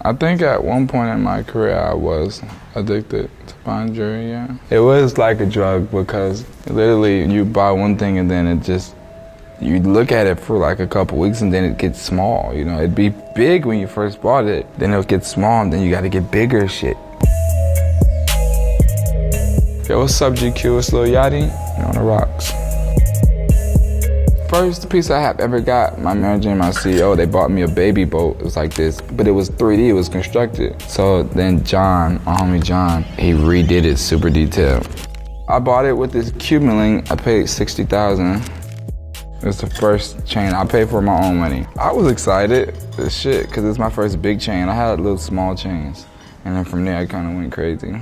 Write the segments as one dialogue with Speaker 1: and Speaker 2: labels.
Speaker 1: I think at one point in my career I was addicted to buying jewelry, yeah. It was like a drug because literally you buy one thing and then it just, you look at it for like a couple weeks and then it gets small, you know. It'd be big when you first bought it, then it'll get small and then you gotta get bigger shit. Yo, what's up GQ, it's Lil Yachty, you're on the rocks. First piece I have ever got, my manager and my CEO, they bought me a baby boat. It was like this, but it was 3D, it was constructed. So then John, my homie John, he redid it super detailed. I bought it with this Cuban. I paid $60,000. It was the first chain I paid for my own money. I was excited as shit, cause it's my first big chain. I had little small chains. And then from there I kinda went crazy.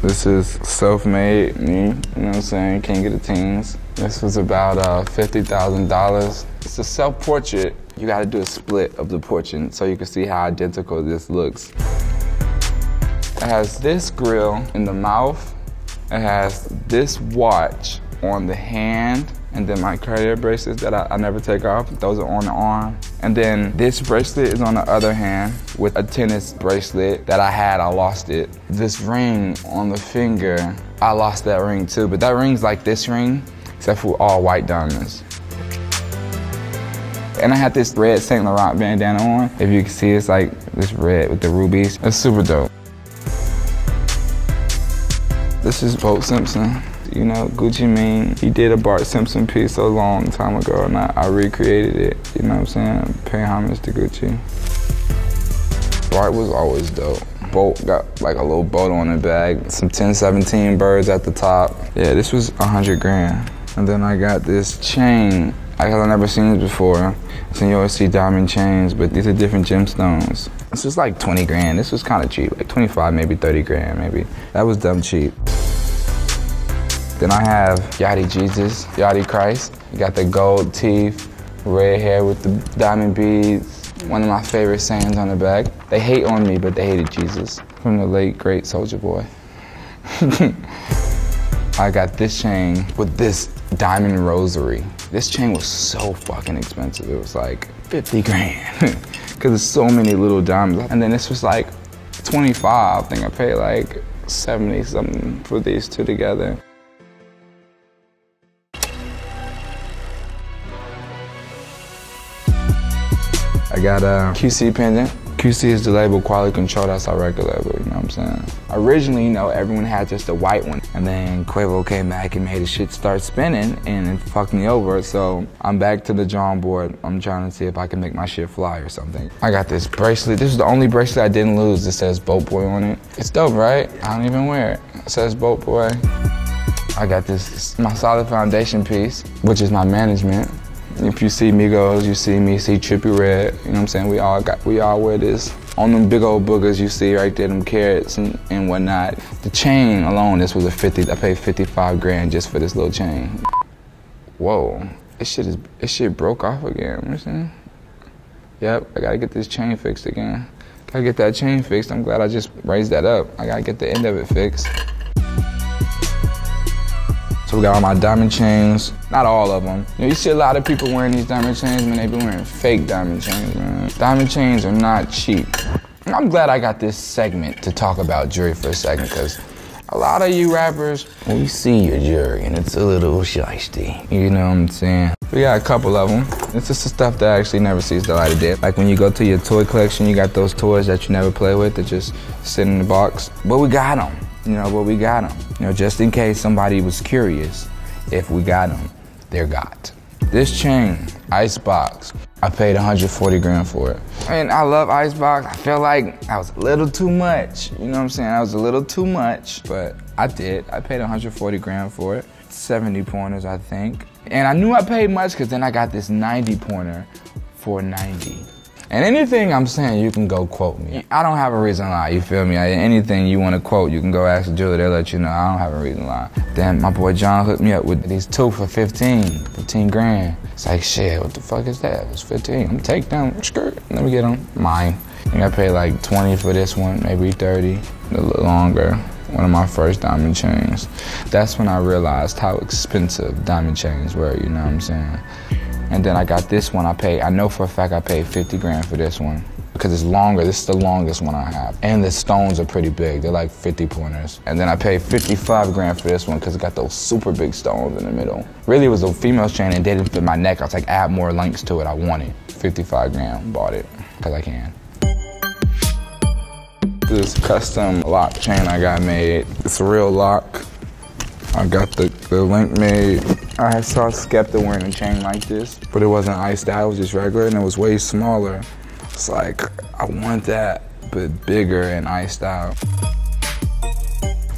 Speaker 1: This is self-made me, you know what I'm saying, king of the teens. This was about $50,000. It's a self-portrait. You gotta do a split of the portrait so you can see how identical this looks. It has this grill in the mouth. It has this watch on the hand, and then my carrier bracelets that I never take off, those are on the arm. And then this bracelet is on the other hand with a tennis bracelet that I had, I lost it. This ring on the finger, I lost that ring too, but that ring's like this ring, except for all white diamonds. And I had this red Saint Laurent bandana on. If you can see, it's like this red with the rubies. It's super dope. This is Bart Simpson. You know, Gucci Mane, he did a Bart Simpson piece a long time ago and I recreated it, you know what I'm saying? Paying homage to Gucci. Bart was always dope. Boat got like a little boat on the bag, some 1017 birds at the top. Yeah, this was 100 grand. And then I got this chain. I've never seen this before. So you always see diamond chains, but these are different gemstones. This was like 20 grand. This was kind of cheap, like 25, maybe 30 grand, maybe. That was dumb cheap. Then I have Yachty Jesus, Yachty Christ. You got the gold teeth, red hair with the diamond beads. One of my favorite sayings on the back. They hate on me, but they hated Jesus. From the late, great Soulja Boy. I got this chain with this diamond rosary. This chain was so fucking expensive. It was like 50 grand. Cause there's so many little diamonds. And then this was like 25. I think I paid like 70 something for these two together. I got a QC pendant. QC is the label, quality control, that's our record label, you know what I'm saying? Originally, you know, everyone had just a white one, and then Quavo came back and made the shit start spinning, and it fucked me over, so I'm back to the drawing board. I'm trying to see if I can make my shit fly or something. I got this bracelet. This is the only bracelet I didn't lose. It says Boat Boy on it. It's dope, right? I don't even wear it. It says Boat Boy. I got this, my solid foundation piece, which is my management. If you see Migos, you see me, see Trippie Redd, you know what I'm saying? We all wear this. On them big old boogers you see right there, them carrots and whatnot. The chain alone, this was I paid 55 grand just for this little chain. Whoa, this shit broke off again, you know what I'm saying? Yep, I gotta get this chain fixed again. Gotta get that chain fixed. I'm glad I just raised that up. I gotta get the end of it fixed. So we got all my diamond chains, not all of them. You know, you see a lot of people wearing these diamond chains, man, they be wearing fake diamond chains, man. Diamond chains are not cheap. I'm glad I got this segment to talk about jewelry for a second, because a lot of you rappers, we see your jewelry and it's a little shiesty, you know what I'm saying? We got a couple of them. It's just the stuff that actually never sees the light of day. Like when you go to your toy collection, you got those toys that you never play with that just sit in the box. But we got them. You know, but we got them. You know, just in case somebody was curious, if we got them, they're got. This chain, Icebox, I paid 140 grand for it. And I love Icebox. I feel like that was a little too much. You know what I'm saying? That was a little too much, but I did. I paid 140 grand for it. 70 pointers, I think. And I knew I paid much because then I got this 90 pointer for 90. And anything I'm saying, you can go quote me. I don't have a reason to lie, you feel me? Anything you want to quote, you can go ask the jeweler, they'll let you know. I don't have a reason to lie. Then my boy John hooked me up with these two for 15 grand. It's like, shit, what the fuck is that? It's 15. I'm gonna take them, skirt, let me get them. Mine. I think I paid like 20 for this one, maybe 30, a little longer. One of my first diamond chains. That's when I realized how expensive diamond chains were, you know what I'm saying? And then I got this one, I know for a fact I paid 50 grand for this one. Because it's longer, this is the longest one I have. And the stones are pretty big, they're like 50 pointers. And then I paid 55 grand for this one because it got those super big stones in the middle. Really, it was a female's chain and didn't fit my neck. I was like, add more links to it, I want it. 55 grand, bought it, because I can. This custom lock chain I got made. It's a real lock. I got the link made. I saw Skepta wearing a chain like this, but it wasn't iced out, it was just regular, and it was way smaller. It's like, I want that, but bigger and iced out.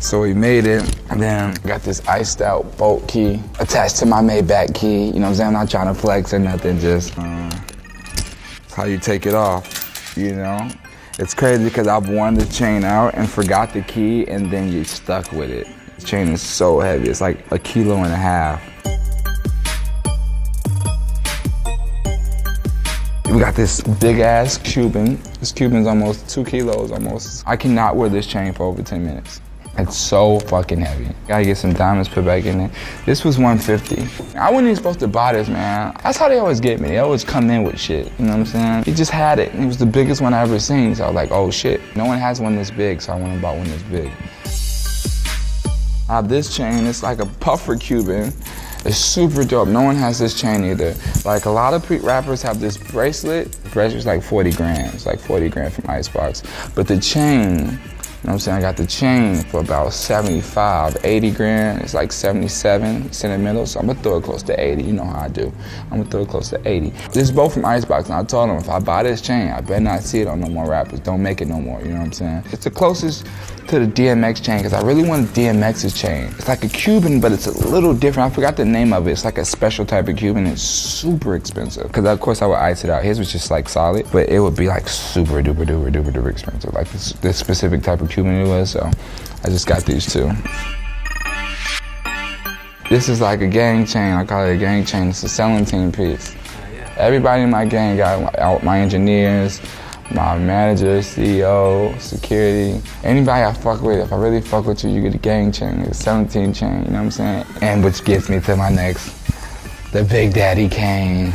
Speaker 1: So we made it, and then got this iced out Boat key attached to my Maybach key. You know what I'm saying? I'm not trying to flex or nothing, just it's how you take it off, you know? It's crazy because I've worn the chain out and forgot the key, and then you're stuck with it. The chain is so heavy, it's like 1.5 kilos. We got this big ass Cuban. This Cuban's almost 2 kilos almost. I cannot wear this chain for over 10 minutes. It's so fucking heavy. Gotta get some diamonds put back in it. This was $150. I wasn't even supposed to buy this, man. That's how they always get me. They always come in with shit, you know what I'm saying? He just had it, and it was the biggest one I ever seen. So I was like, oh shit. No one has one this big, so I went and bought one this big. I have this chain, it's like a puffer Cuban. It's super dope. No one has this chain either. Like a lot of rappers have this bracelet. The bracelet's like 40 grand. It's like 40 grand from Icebox. But the chain, you know what I'm saying? I got the chain for about 75, 80 grand. It's like 77, it's in the middle. So I'm gonna throw it close to 80. You know how I do. I'm gonna throw it close to 80. This is both from Icebox. And I told them if I buy this chain, I better not see it on no more rappers. Don't make it no more, you know what I'm saying? It's the closest to the DMX chain, because I really want DMX's chain. It's like a Cuban, but it's a little different. I forgot the name of it. It's like a special type of Cuban. It's super expensive. Because of course I would ice it out. His was just like solid, but it would be like super duper duper duper duper expensive. Like this specific type of Cuban it was, so I just got these two. This is like a gang chain. I call it a gang chain. It's a selling team piece. Everybody in my gang got my engineers, my manager, CEO, security, anybody I fuck with. If I really fuck with you, you get a gang chain, a 17 chain, you know what I'm saying? And which gets me to my next, the Big Daddy cane.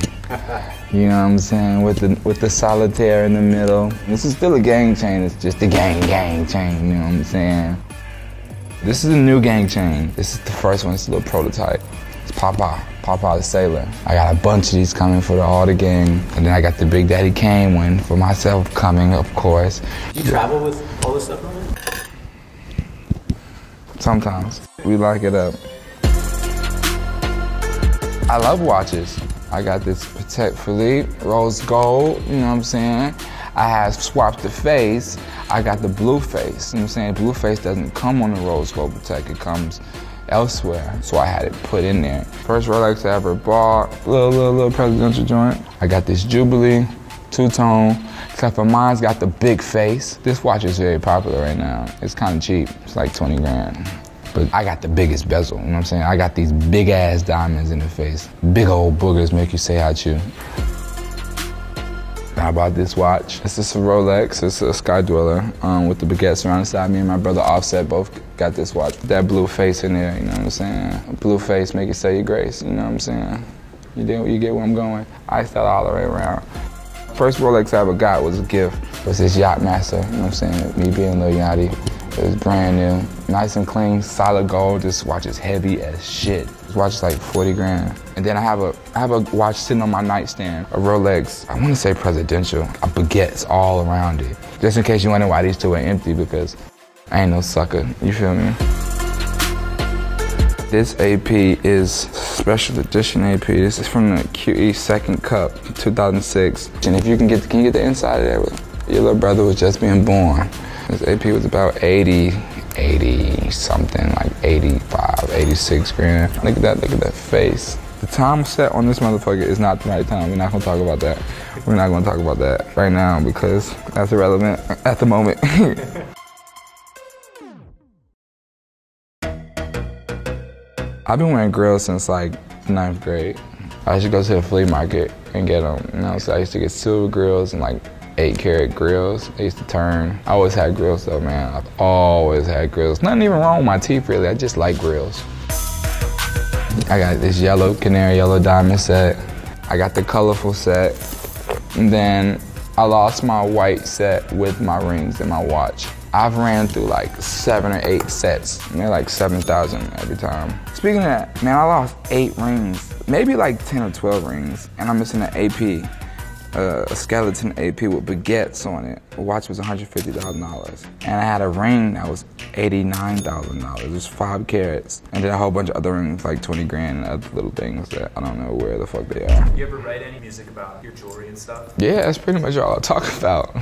Speaker 1: You know what I'm saying? With the solitaire in the middle. This is still a gang chain, it's just a gang chain, you know what I'm saying? This is a new gang chain. This is the first one, it's a little prototype. It's Popeye the Sailor. I got a bunch of these coming for all the gang. And then I got the Big Daddy Kane one for myself coming, of course.
Speaker 2: You travel with all this stuff on it?
Speaker 1: Sometimes. We lock it up. I love watches. I got this Patek Philippe, rose gold, you know what I'm saying? I have swapped the face. I got the blue face, you know what I'm saying? Blue face doesn't come on the rose gold Patek, it comes elsewhere, so I had it put in there. First Rolex I ever bought, little presidential joint. I got this Jubilee, two-tone, except for mine's got the big face. This watch is very popular right now. It's kind of cheap, it's like 20 grand. But I got the biggest bezel, you know what I'm saying? I got these big ass diamonds in the face. Big old boogers make you say hi chew. I bought this watch. This is a Rolex, it's a Sky Dweller with the baguettes around the side. Me and my brother Offset both got this watch. That blue face in there, you know what I'm saying? A blue face make you say your grace, you know what I'm saying? You get where I'm going? I iced that all the way around. First Rolex I ever got was a gift. It was this Yacht Master, you know what I'm saying? Me being Lil Yachty. It was brand new, nice and clean, solid gold. This watch is heavy as shit. This watch is like 40 grand. And then I have a watch sitting on my nightstand, a Rolex, I wanna say presidential, baguettes all around it. Just in case you wonder why these two are empty, because I ain't no sucker, you feel me? This AP is special edition AP. This is from the QE Second Cup, 2006. And if can you get the inside of there? Your little brother was just being born. This AP was about 80 something, like 85, 86 grand. Look at that face. The time set on this motherfucker is not the right time. We're not gonna talk about that. We're not gonna talk about that right now because that's irrelevant at the moment. I've been wearing grills since like 9th grade. I used to go to the flea market and get them. You know, so I used to get silver grills and like 8-carat grills. They used to turn. I always had grills though, man. I've always had grills. Nothing even wrong with my teeth really. I just like grills. I got this canary yellow diamond set. I got the colorful set. And then I lost my white set with my rings and my watch. I've ran through like 7 or 8 sets. And they're like 7,000 every time. Speaking of that, man, I lost 8 rings. Maybe like 10 or 12 rings. And I'm missing an AP. A skeleton AP with baguettes on it. The watch was $150,000. And I had a ring that was $89,000. It was 5 carats. And then a whole bunch of other rings, like 20 grand and other little things that I don't know where the fuck they are.
Speaker 2: You ever write any music about your jewelry and stuff?
Speaker 1: Yeah, that's pretty much all I talk about.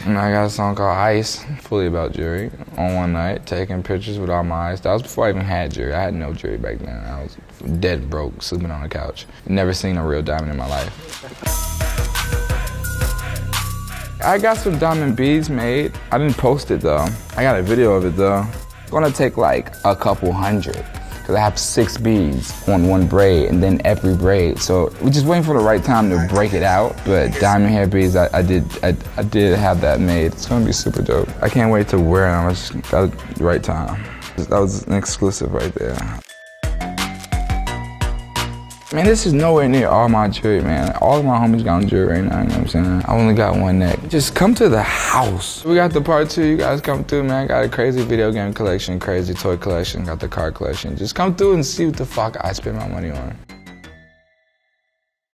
Speaker 1: And I got a song called Ice, fully about jewelry. On one night, taking pictures with all my ice. That was before I even had jewelry. I had no jewelry back then. I was dead broke, sleeping on the couch. Never seen a real diamond in my life. I got some diamond beads made. I didn't post it though. I got a video of it though. It's gonna take like a couple hundred, because I have 6 beads on one braid and then every braid. So we're just waiting for the right time to break it out. But diamond hair beads, I did have that made. It's gonna be super dope. I can't wait to wear them. I just got the right time. That was an exclusive right there. Man, this is nowhere near all my jewelry, man. All of my homies got on jewelry right now, you know what I'm saying? I only got one neck. Just come to the house. We got the part 2, you guys come through, man. Got a crazy video game collection, crazy toy collection, got the car collection. Just come through and see what the fuck I spend my money on.